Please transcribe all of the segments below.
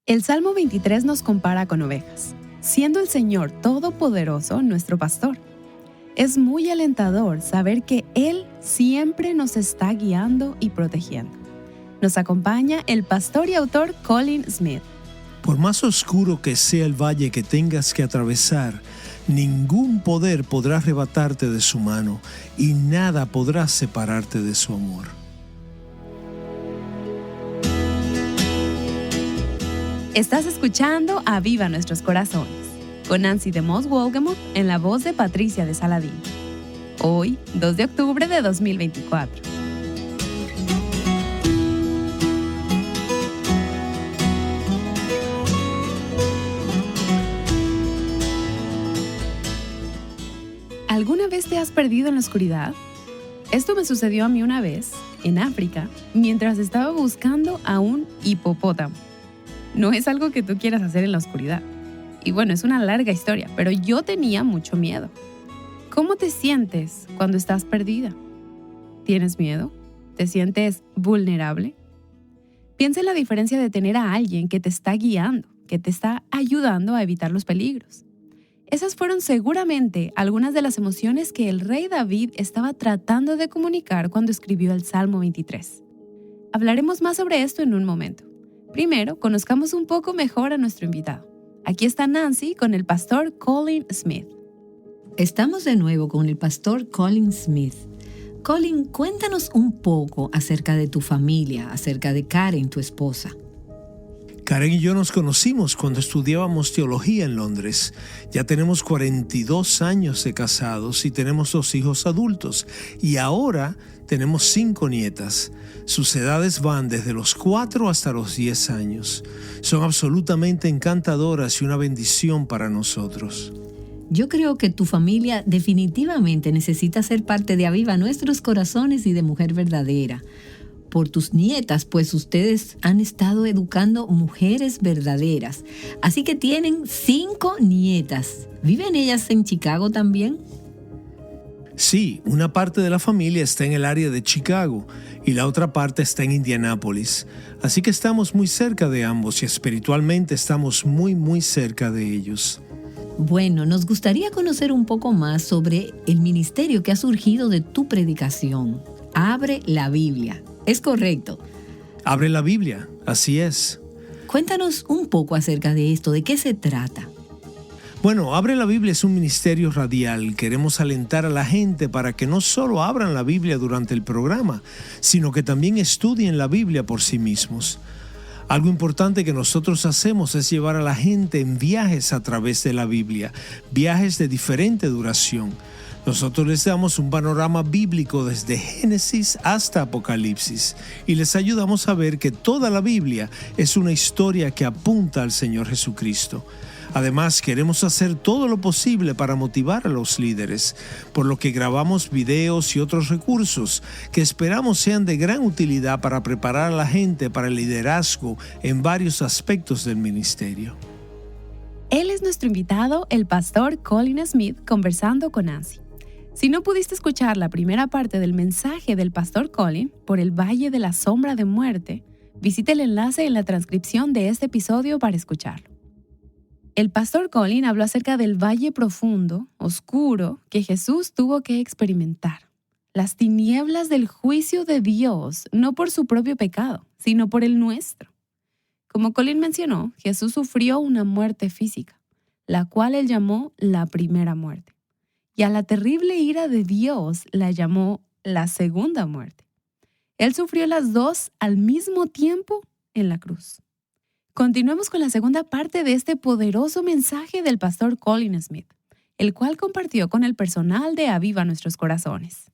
El Salmo 23 nos compara con ovejas, siendo el Señor Todopoderoso nuestro pastor. Es muy alentador saber que Él siempre nos está guiando y protegiendo. Nos acompaña el pastor y autor Colin Smith. Por más oscuro que sea el valle que tengas que atravesar, ningún poder podrá arrebatarte de su mano y nada podrá separarte de su amor. Estás escuchando Aviva Nuestros Corazones, con Nancy DeMoss Wolgemuth en la voz de Patricia de Saladín. Hoy, 2 de octubre de 2024. ¿Alguna vez te has perdido en la oscuridad? Esto me sucedió a mí una vez, en África, mientras estaba buscando a un hipopótamo. No es algo que tú quieras hacer en la oscuridad. Y bueno, es una larga historia, pero yo tenía mucho miedo. ¿Cómo te sientes cuando estás perdida? ¿Tienes miedo? ¿Te sientes vulnerable? Piensa en la diferencia de tener a alguien que te está guiando, que te está ayudando a evitar los peligros. Esas fueron seguramente algunas de las emociones que el rey David estaba tratando de comunicar cuando escribió el Salmo 23. Hablaremos más sobre esto en un momento. Primero, conozcamos un poco mejor a nuestro invitado. Aquí está Nancy con el pastor Colin Smith. Estamos de nuevo con el pastor Colin Smith. Colin, cuéntanos un poco acerca de tu familia, acerca de Karen, tu esposa. Karen y yo nos conocimos cuando estudiábamos teología en Londres. Ya tenemos 42 años de casados y tenemos 2 hijos adultos. Y ahora tenemos 5 nietas. Sus edades van desde los 4 hasta los 10 años. Son absolutamente encantadoras y una bendición para nosotros. Yo creo que tu familia definitivamente necesita ser parte de Aviva Nuestros Corazones y de Mujer Verdadera. Por tus nietas, pues ustedes han estado educando mujeres verdaderas. Así que tienen 5 nietas. ¿Viven ellas en Chicago también? Sí, una parte de la familia está en el área de Chicago y la otra parte está en Indianápolis. Así que estamos muy cerca de ambos y espiritualmente estamos muy cerca de ellos. Bueno, nos gustaría conocer un poco más sobre el ministerio que ha surgido de tu predicación. Abre la Biblia. ¿Es correcto? Abre la Biblia, así es. Cuéntanos un poco acerca de esto, ¿de qué se trata? Bueno, Abre la Biblia es un ministerio radial. Queremos alentar a la gente para que no solo abran la Biblia durante el programa, sino que también estudien la Biblia por sí mismos. Algo importante que nosotros hacemos es llevar a la gente en viajes a través de la Biblia, viajes de diferente duración. Nosotros les damos un panorama bíblico desde Génesis hasta Apocalipsis y les ayudamos a ver que toda la Biblia es una historia que apunta al Señor Jesucristo. Además, queremos hacer todo lo posible para motivar a los líderes, por lo que grabamos videos y otros recursos que esperamos sean de gran utilidad para preparar a la gente para el liderazgo en varios aspectos del ministerio. Él es nuestro invitado, el pastor Colin Smith, conversando con Nancy. Si no pudiste escuchar la primera parte del mensaje del pastor Colin por el Valle de la Sombra de Muerte, visite el enlace en la transcripción de este episodio para escucharlo. El pastor Colin habló acerca del valle profundo, oscuro, que Jesús tuvo que experimentar. Las tinieblas del juicio de Dios, no por su propio pecado, sino por el nuestro. Como Colin mencionó, Jesús sufrió una muerte física, la cual él llamó la primera muerte. Y a la terrible ira de Dios la llamó la segunda muerte. Él sufrió las 2 al mismo tiempo en la cruz. Continuemos con la segunda parte de este poderoso mensaje del pastor Colin Smith, el cual compartió con el personal de Aviva Nuestros Corazones.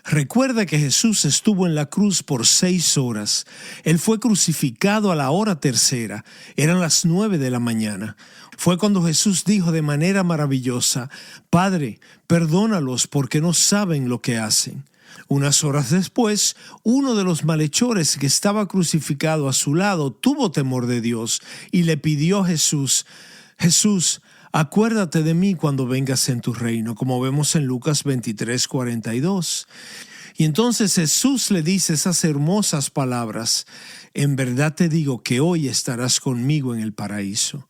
Recuerda que Jesús estuvo en la cruz por 6 horas. Él fue crucificado a la hora 3:00. Eran las 9 de la mañana. Fue cuando Jesús dijo de manera maravillosa: Padre, perdónalos porque no saben lo que hacen. Unas horas después, uno de los malhechores que estaba crucificado a su lado tuvo temor de Dios y le pidió a Jesús: Jesús, Acuérdate de mí cuando vengas en tu reino, como vemos en Lucas 23:42. Y entonces Jesús le dice esas hermosas palabras: en verdad te digo que hoy estarás conmigo en el paraíso.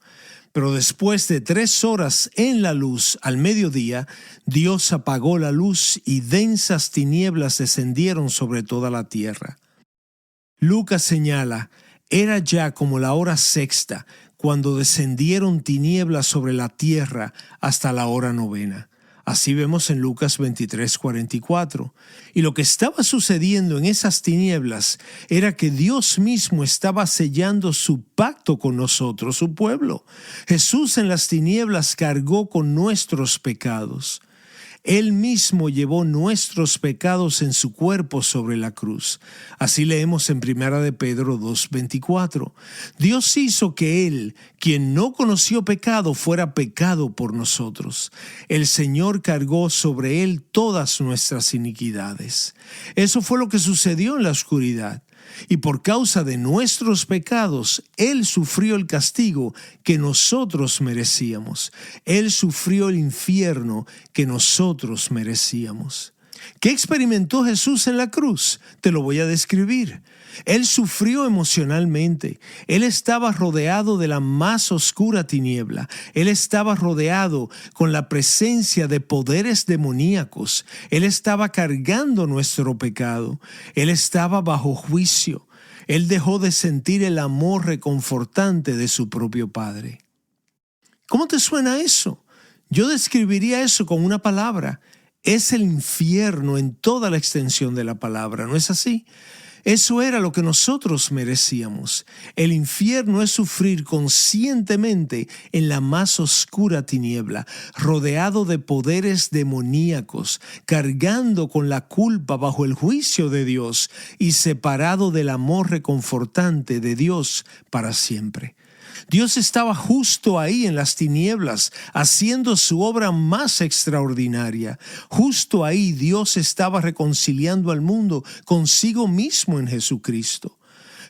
Pero después de 3 horas en la luz, al mediodía, Dios apagó la luz y densas tinieblas descendieron sobre toda la tierra. Lucas señala: era ya como la hora sexta, cuando descendieron tinieblas sobre la tierra hasta la hora novena. Así vemos en Lucas 23:44. Y lo que estaba sucediendo en esas tinieblas era que Dios mismo estaba sellando su pacto con nosotros, su pueblo. Jesús en las tinieblas cargó con nuestros pecados. Él mismo llevó nuestros pecados en su cuerpo sobre la cruz. Así leemos en 1 de Pedro 2:24. Dios hizo que Él, quien no conoció pecado, fuera pecado por nosotros. El Señor cargó sobre Él todas nuestras iniquidades. Eso fue lo que sucedió en la oscuridad. Y por causa de nuestros pecados, Él sufrió el castigo que nosotros merecíamos. Él sufrió el infierno que nosotros merecíamos. ¿Qué experimentó Jesús en la cruz? Te lo voy a describir. Él sufrió emocionalmente. Él estaba rodeado de la más oscura tiniebla. Él estaba rodeado con la presencia de poderes demoníacos. Él estaba cargando nuestro pecado. Él estaba bajo juicio. Él dejó de sentir el amor reconfortante de su propio Padre. ¿Cómo te suena eso? Yo describiría eso con una palabra. Es el infierno en toda la extensión de la palabra, ¿no es así? Eso era lo que nosotros merecíamos. El infierno es sufrir conscientemente en la más oscura tiniebla, rodeado de poderes demoníacos, cargando con la culpa bajo el juicio de Dios y separado del amor reconfortante de Dios para siempre. Dios estaba justo ahí en las tinieblas, haciendo su obra más extraordinaria. Justo ahí Dios estaba reconciliando al mundo consigo mismo en Jesucristo.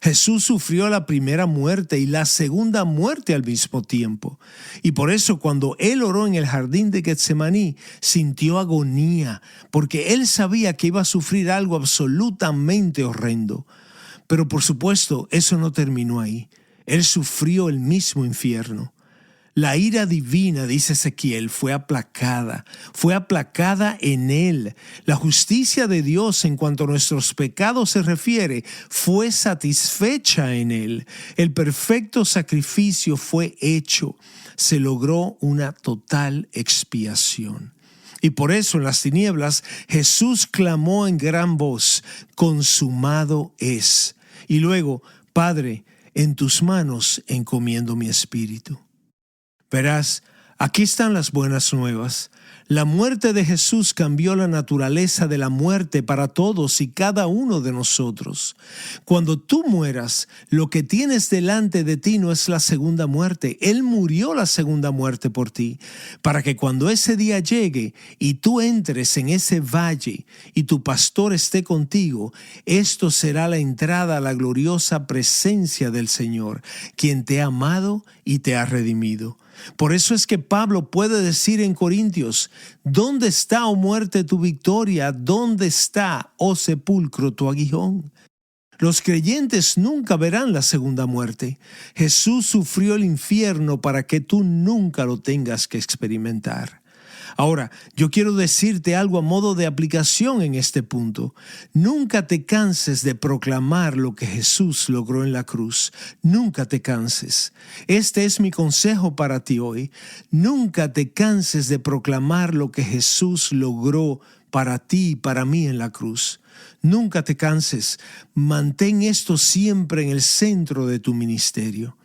Jesús sufrió la primera muerte y la segunda muerte al mismo tiempo. Y por eso cuando Él oró en el jardín de Getsemaní, sintió agonía, porque Él sabía que iba a sufrir algo absolutamente horrendo. Pero por supuesto, eso no terminó ahí. Él sufrió el mismo infierno. La ira divina, dice Ezequiel, fue aplacada en Él. La justicia de Dios en cuanto a nuestros pecados se refiere, fue satisfecha en Él. El perfecto sacrificio fue hecho. Se logró una total expiación. Y por eso en las tinieblas Jesús clamó en gran voz: consumado es. Y luego: Padre, en tus manos encomiendo mi espíritu. Verás, aquí están las buenas nuevas. La muerte de Jesús cambió la naturaleza de la muerte para todos y cada uno de nosotros. Cuando tú mueras, lo que tienes delante de ti no es la segunda muerte. Él murió la segunda muerte por ti, para que cuando ese día llegue y tú entres en ese valle y tu pastor esté contigo, esto será la entrada a la gloriosa presencia del Señor, quien te ha amado y te ha redimido. Por eso es que Pablo puede decir en Corintios: ¿dónde está, oh muerte, tu victoria? ¿Dónde está, oh sepulcro, tu aguijón? Los creyentes nunca verán la segunda muerte. Jesús sufrió el infierno para que tú nunca lo tengas que experimentar. Ahora, yo quiero decirte algo a modo de aplicación en este punto. Nunca te canses de proclamar lo que Jesús logró en la cruz. Nunca te canses. Este es mi consejo para ti hoy. Nunca te canses de proclamar lo que Jesús logró para ti y para mí en la cruz. Nunca te canses. Mantén esto siempre en el centro de tu ministerio.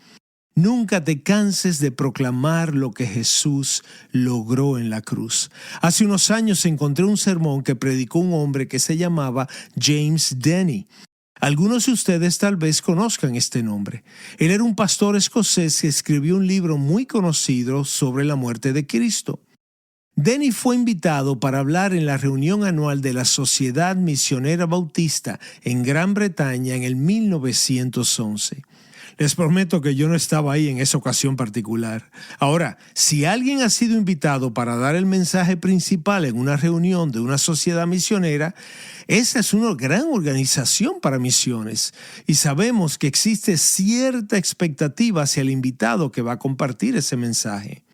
Nunca te canses de proclamar lo que Jesús logró en la cruz. Hace unos años encontré un sermón que predicó un hombre que se llamaba James Denney. Algunos de ustedes tal vez conozcan este nombre. Él era un pastor escocés que escribió un libro muy conocido sobre la muerte de Cristo. Denney fue invitado para hablar en la reunión anual de la Sociedad Misionera Bautista en Gran Bretaña en el 1911. Les prometo que yo no estaba ahí en esa ocasión particular. Ahora, si alguien ha sido invitado para dar el mensaje principal en una reunión de una sociedad misionera, esa es una gran organización para misiones y sabemos que existe cierta expectativa hacia el invitado que va a compartir ese mensaje.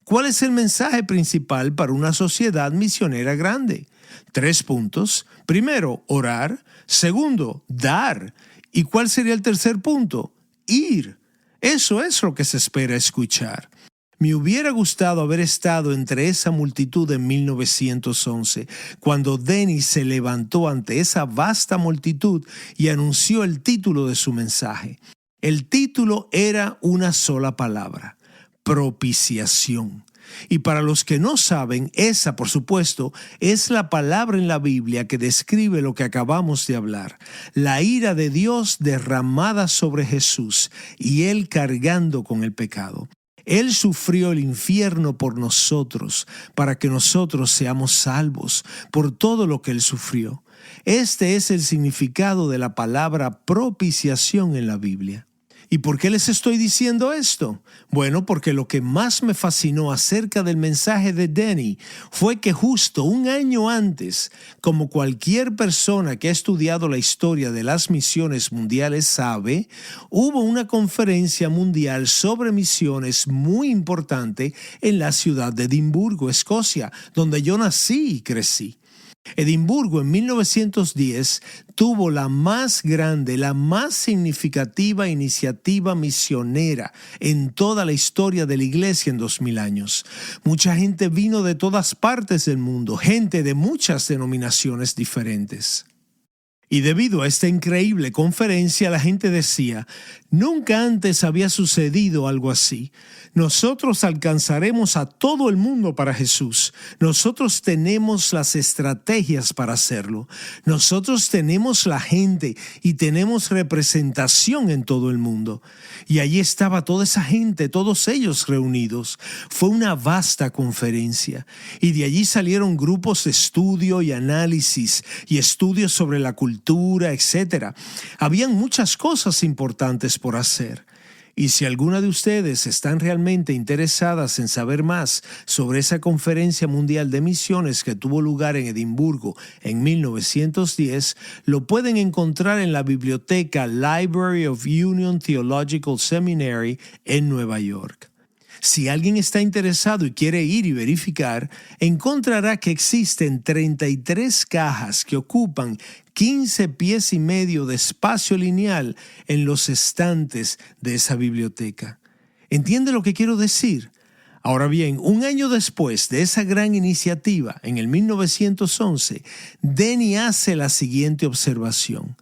¿Cuál es el mensaje principal para una sociedad misionera grande? 3 puntos. Primero, orar. Segundo, dar. ¿Y cuál sería el tercer punto? Ir. Eso es lo que se espera escuchar. Me hubiera gustado haber estado entre esa multitud en 1911, cuando Denny se levantó ante esa vasta multitud y anunció el título de su mensaje. El título era una sola palabra: propiciación. Y para los que no saben, esa, por supuesto, es la palabra en la Biblia que describe lo que acabamos de hablar. La ira de Dios derramada sobre Jesús y Él cargando con el pecado. Él sufrió el infierno por nosotros, para que nosotros seamos salvos por todo lo que Él sufrió. Este es el significado de la palabra propiciación en la Biblia. ¿Y por qué les estoy diciendo esto? Bueno, porque lo que más me fascinó acerca del mensaje de Denny fue que justo un año antes, como cualquier persona que ha estudiado la historia de las misiones mundiales sabe, hubo una conferencia mundial sobre misiones muy importante en la ciudad de Edimburgo, Escocia, donde yo nací y crecí. Edimburgo en 1910 tuvo la más grande, la más significativa iniciativa misionera en toda la historia de la iglesia en 2000 años. Mucha gente vino de todas partes del mundo, gente de muchas denominaciones diferentes. Y debido a esta increíble conferencia, la gente decía: nunca antes había sucedido algo así. Nosotros alcanzaremos a todo el mundo para Jesús. Nosotros tenemos las estrategias para hacerlo. Nosotros tenemos la gente y tenemos representación en todo el mundo. Y allí estaba toda esa gente, todos ellos reunidos. Fue una vasta conferencia. Y de allí salieron grupos de estudio y análisis y estudios sobre la cultura, etc. Habían muchas cosas importantes por hacer. Y si alguna de ustedes están realmente interesadas en saber más sobre esa conferencia mundial de misiones que tuvo lugar en Edimburgo en 1910, lo pueden encontrar en la biblioteca Library of Union Theological Seminary en Nueva York. Si alguien está interesado y quiere ir y verificar, encontrará que existen 33 cajas que ocupan 15 pies y medio de espacio lineal en los estantes de esa biblioteca. ¿Entiende lo que quiero decir? Ahora bien, un año después de esa gran iniciativa, en el 1911, Denny hace la siguiente observación.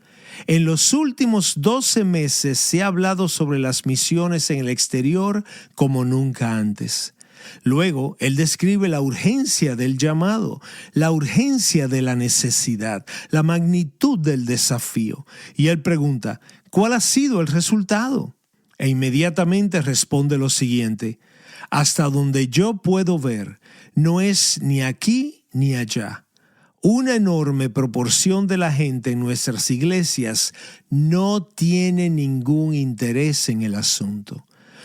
En los últimos 12 meses se ha hablado sobre las misiones en el exterior como nunca antes. Luego, él describe la urgencia del llamado, la urgencia de la necesidad, la magnitud del desafío. Y él pregunta: ¿cuál ha sido el resultado? E inmediatamente responde lo siguiente: hasta donde yo puedo ver, no es ni aquí ni allá. Una enorme proporción de la gente en nuestras iglesias no tiene ningún interés en el asunto.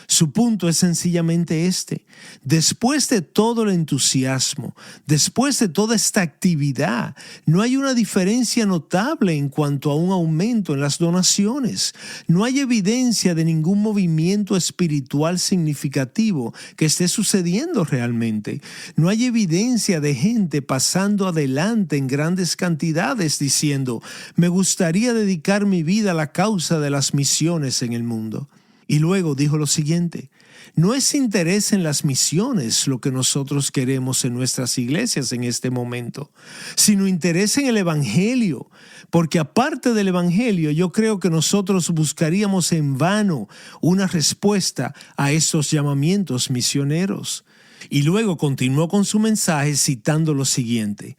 Su punto es sencillamente este: después de todo el entusiasmo, después de toda esta actividad, no hay una diferencia notable en cuanto a un aumento en las donaciones. No hay evidencia de ningún movimiento espiritual significativo que esté sucediendo realmente. No hay evidencia de gente pasando adelante en grandes cantidades diciendo: me gustaría dedicar mi vida a la causa de las misiones en el mundo. Y luego dijo lo siguiente: no es interés en las misiones lo que nosotros queremos en nuestras iglesias en este momento, sino interés en el Evangelio, porque aparte del Evangelio yo creo que nosotros buscaríamos en vano una respuesta a estos llamamientos misioneros. Y luego continuó con su mensaje citando lo siguiente: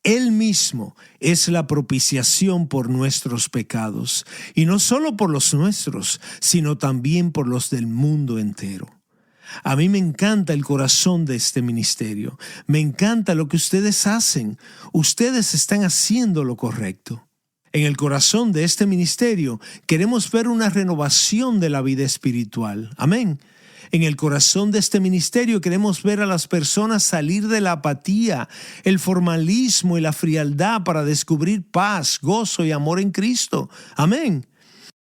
Él mismo es la propiciación por nuestros pecados, y no solo por los nuestros, sino también por los del mundo entero. A mí me encanta el corazón de este ministerio. Me encanta lo que ustedes hacen. Ustedes están haciendo lo correcto. En el corazón de este ministerio queremos ver una renovación de la vida espiritual. Amén. En el corazón de este ministerio queremos ver a las personas salir de la apatía, el formalismo y la frialdad para descubrir paz, gozo y amor en Cristo. Amén.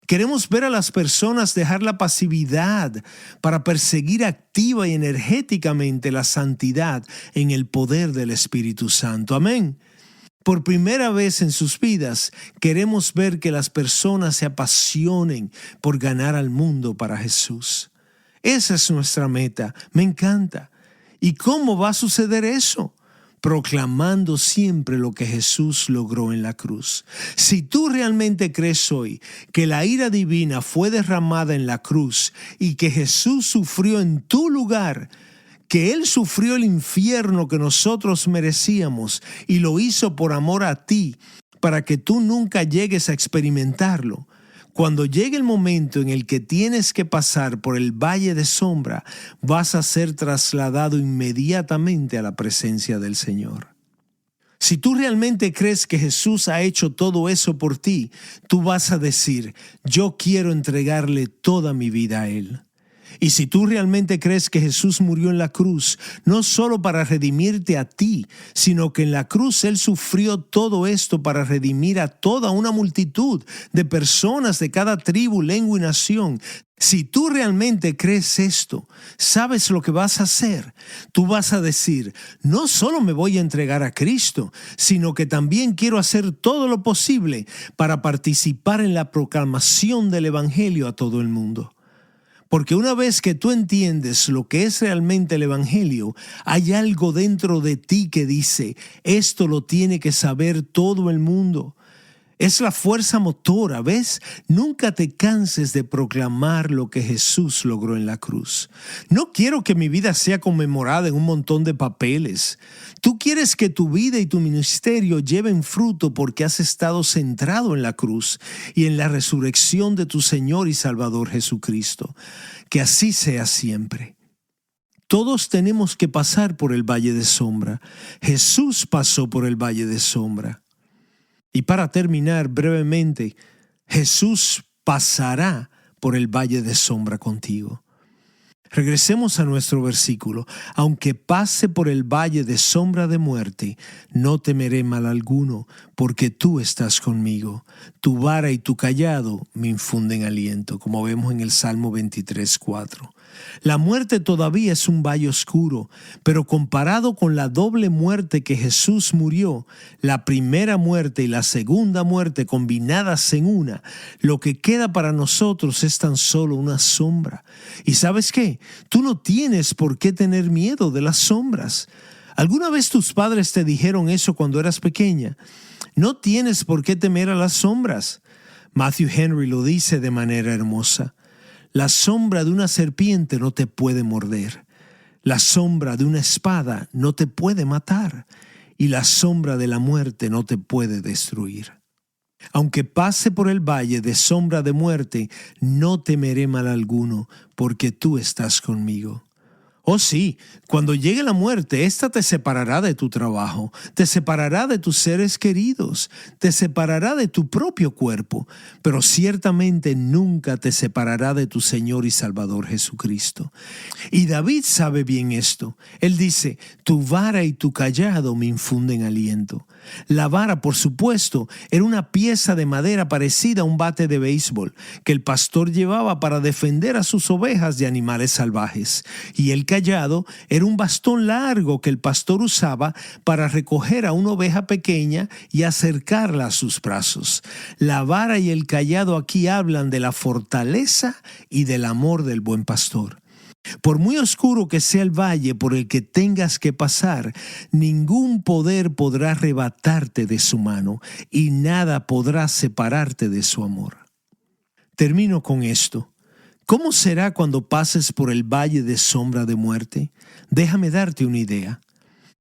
Queremos ver a las personas dejar la pasividad para perseguir activa y energéticamente la santidad en el poder del Espíritu Santo. Amén. Por primera vez en sus vidas, queremos ver que las personas se apasionen por ganar al mundo para Jesús. Esa es nuestra meta. Me encanta. ¿Y cómo va a suceder eso? Proclamando siempre lo que Jesús logró en la cruz. Si tú realmente crees hoy que la ira divina fue derramada en la cruz y que Jesús sufrió en tu lugar, que Él sufrió el infierno que nosotros merecíamos y lo hizo por amor a ti, para que tú nunca llegues a experimentarlo. Cuando llegue el momento en el que tienes que pasar por el valle de sombra, vas a ser trasladado inmediatamente a la presencia del Señor. Si tú realmente crees que Jesús ha hecho todo eso por ti, tú vas a decir, yo quiero entregarle toda mi vida a Él. Y si tú realmente crees que Jesús murió en la cruz, no solo para redimirte a ti, sino que en la cruz Él sufrió todo esto para redimir a toda una multitud de personas de cada tribu, lengua y nación. Si tú realmente crees esto, ¿sabes lo que vas a hacer? Tú vas a decir, no solo me voy a entregar a Cristo, sino que también quiero hacer todo lo posible para participar en la proclamación del Evangelio a todo el mundo. Porque una vez que tú entiendes lo que es realmente el Evangelio, hay algo dentro de ti que dice, esto lo tiene que saber todo el mundo. Es la fuerza motora, ¿ves? Nunca te canses de proclamar lo que Jesús logró en la cruz. No quiero que mi vida sea conmemorada en un montón de papeles. Tú quieres que tu vida y tu ministerio lleven fruto porque has estado centrado en la cruz y en la resurrección de tu Señor y Salvador Jesucristo. Que así sea siempre. Todos tenemos que pasar por el valle de sombra. Jesús pasó por el valle de sombra. Y para terminar brevemente, Jesús pasará por el valle de sombra contigo. Regresemos a nuestro versículo. Aunque pase por el valle de sombra de muerte, no temeré mal alguno, porque tú estás conmigo. Tu vara y tu cayado me infunden aliento, como vemos en el Salmo 23:4. La muerte todavía es un valle oscuro, pero comparado con la doble muerte que Jesús murió, la primera muerte y la segunda muerte combinadas en una, lo que queda para nosotros es tan solo una sombra. ¿Y sabes qué? Tú no tienes por qué tener miedo de las sombras. ¿Alguna vez tus padres te dijeron eso cuando eras pequeña? No tienes por qué temer a las sombras. Matthew Henry lo dice de manera hermosa. La sombra de una serpiente no te puede morder. La sombra de una espada no te puede matar. Y la sombra de la muerte no te puede destruir. Aunque pase por el valle de sombra de muerte, no temeré mal alguno, porque tú estás conmigo. Oh sí, cuando llegue la muerte, ésta te separará de tu trabajo, te separará de tus seres queridos, te separará de tu propio cuerpo, pero ciertamente nunca te separará de tu Señor y Salvador Jesucristo. Y David sabe bien esto. Él dice, tu vara y tu cayado me infunden aliento. La vara, por supuesto, era una pieza de madera parecida a un bate de béisbol que el pastor llevaba para defender a sus ovejas de animales salvajes. Y el cayado era un bastón largo que el pastor usaba para recoger a una oveja pequeña y acercarla a sus brazos. La vara y el cayado aquí hablan de la fortaleza y del amor del buen pastor. Por muy oscuro que sea el valle por el que tengas que pasar, ningún poder podrá arrebatarte de su mano y nada podrá separarte de su amor. Termino con esto. ¿Cómo será cuando pases por el valle de sombra de muerte? Déjame darte una idea.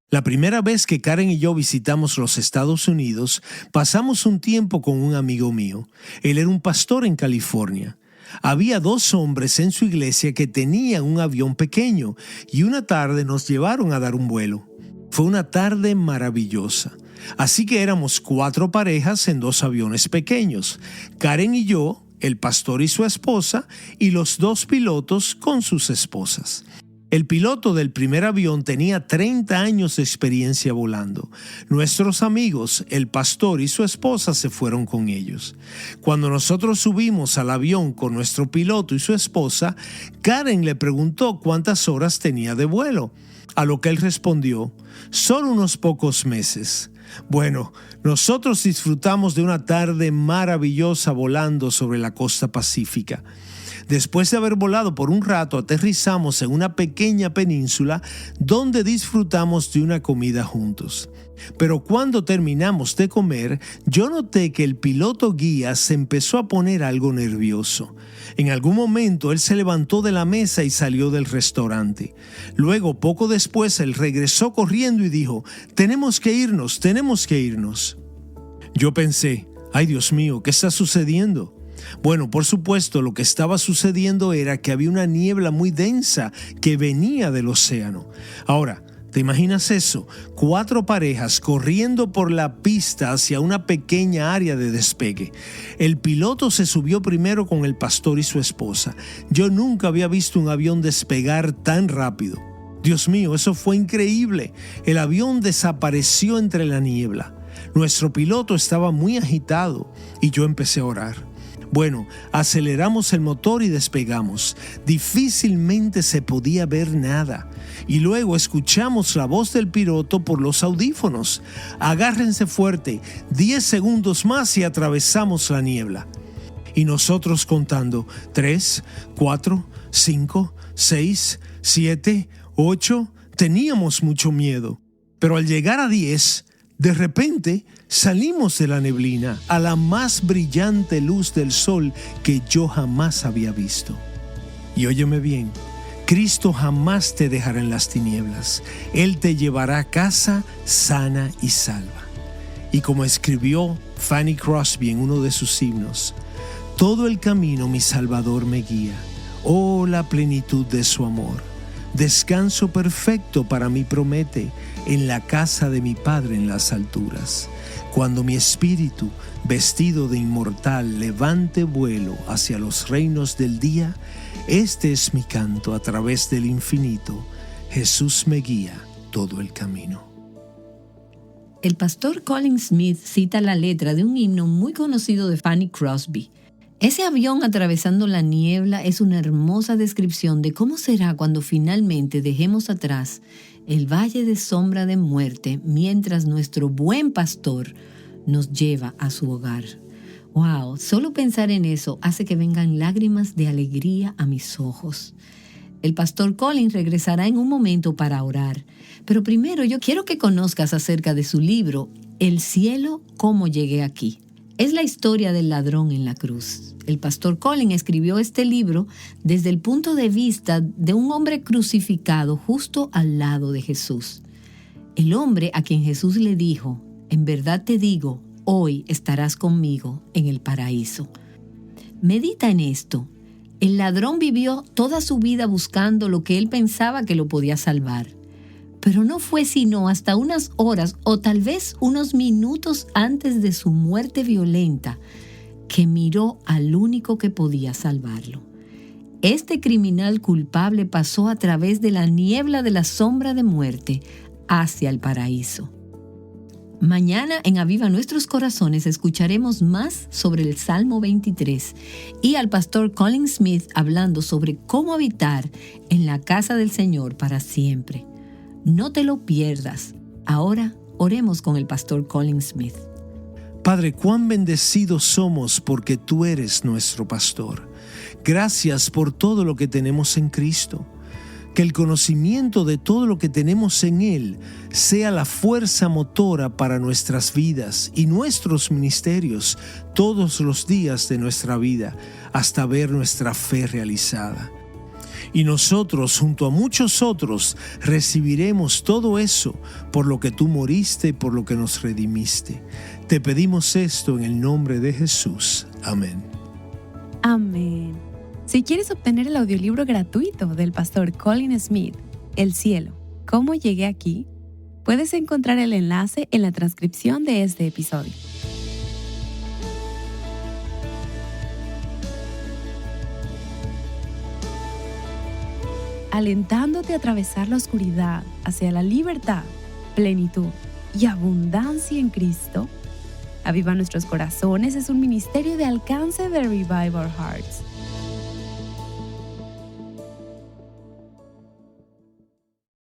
La primera vez que Karen y yo visitamos los Estados Unidos, pasamos un tiempo con un amigo mío. Él era un pastor en California. Había 2 hombres en su iglesia que tenían un avión pequeño y una tarde nos llevaron a dar un vuelo. Fue una tarde maravillosa. Así que éramos 4 parejas en 2 aviones pequeños, Karen y yo, el pastor y su esposa, y los 2 pilotos con sus esposas. El piloto del primer avión tenía 30 años de experiencia volando. Nuestros amigos, el pastor y su esposa, se fueron con ellos. Cuando nosotros subimos al avión con nuestro piloto y su esposa, Karen le preguntó cuántas horas tenía de vuelo, a lo que él respondió: solo unos pocos meses. Bueno, nosotros disfrutamos de una tarde maravillosa volando sobre la costa pacífica. Después de haber volado por un rato, aterrizamos en una pequeña península donde disfrutamos de una comida juntos. Pero cuando terminamos de comer, yo noté que el piloto guía se empezó a poner algo nervioso. En algún momento él se levantó de la mesa y salió del restaurante. Luego, poco después, él regresó corriendo y dijo: tenemos que irnos. Yo pensé: ay, Dios mío, ¿qué está sucediendo? Bueno, por supuesto, lo que estaba sucediendo era que había una niebla muy densa que venía del océano. Ahora, ¿te imaginas eso? 4 parejas corriendo por la pista hacia una pequeña área de despegue. El piloto se subió primero con el pastor y su esposa. Yo nunca había visto un avión despegar tan rápido. Dios mío, eso fue increíble. El avión desapareció entre la niebla. Nuestro piloto estaba muy agitado y yo empecé a orar. Bueno, aceleramos el motor y despegamos. Difícilmente se podía ver nada. Y luego escuchamos la voz del piloto por los audífonos: agárrense fuerte, 10 segundos más y atravesamos la niebla. Y nosotros contando: 3, 4, 5, 6, 7, 8. Teníamos mucho miedo. Pero al llegar a 10, de repente salimos de la neblina a la más brillante luz del sol que yo jamás había visto. Y óyeme bien, Cristo jamás te dejará en las tinieblas. Él te llevará a casa sana y salva. Y como escribió Fanny Crosby en uno de sus himnos: todo el camino mi Salvador me guía. Oh, la plenitud de su amor. Descanso perfecto para mí promete en la casa de mi Padre en las alturas. Cuando mi espíritu, vestido de inmortal, levante vuelo hacia los reinos del día, este es mi canto a través del infinito. Jesús me guía todo el camino. El pastor Colin Smith cita la letra de un himno muy conocido de Fanny Crosby. Ese avión atravesando la niebla es una hermosa descripción de cómo será cuando finalmente dejemos atrás el valle de sombra de muerte mientras nuestro buen pastor nos lleva a su hogar. ¡Wow! Solo pensar en eso hace que vengan lágrimas de alegría a mis ojos. El pastor Colin regresará en un momento para orar, pero primero yo quiero que conozcas acerca de su libro El cielo, cómo llegué aquí. Es la historia del ladrón en la cruz. El pastor Colin escribió este libro desde el punto de vista de un hombre crucificado justo al lado de Jesús. El hombre a quien Jesús le dijo: en verdad te digo, hoy estarás conmigo en el paraíso. Medita en esto. El ladrón vivió toda su vida buscando lo que él pensaba que lo podía salvar. Pero no fue sino hasta unas horas o tal vez unos minutos antes de su muerte violenta que miró al único que podía salvarlo. Este criminal culpable pasó a través de la niebla de la sombra de muerte hacia el paraíso. Mañana en Aviva Nuestros Corazones escucharemos más sobre el Salmo 23 y al pastor Colin Smith hablando sobre cómo habitar en la casa del Señor para siempre. No te lo pierdas. Ahora oremos con el pastor Colin Smith. Padre, cuán bendecidos somos porque tú eres nuestro pastor. Gracias por todo lo que tenemos en Cristo. Que el conocimiento de todo lo que tenemos en Él sea la fuerza motora para nuestras vidas y nuestros ministerios todos los días de nuestra vida hasta ver nuestra fe realizada. Y nosotros, junto a muchos otros, recibiremos todo eso por lo que tú moriste y por lo que nos redimiste. Te pedimos esto en el nombre de Jesús. Amén. Amén. Si quieres obtener el audiolibro gratuito del pastor Colin Smith, El cielo, ¿cómo llegué aquí?, Puedes encontrar el enlace en la transcripción de este episodio. Alentándote a atravesar la oscuridad hacia la libertad, plenitud y abundancia en Cristo, Aviva Nuestros Corazones es un ministerio de alcance de Revive Our Hearts.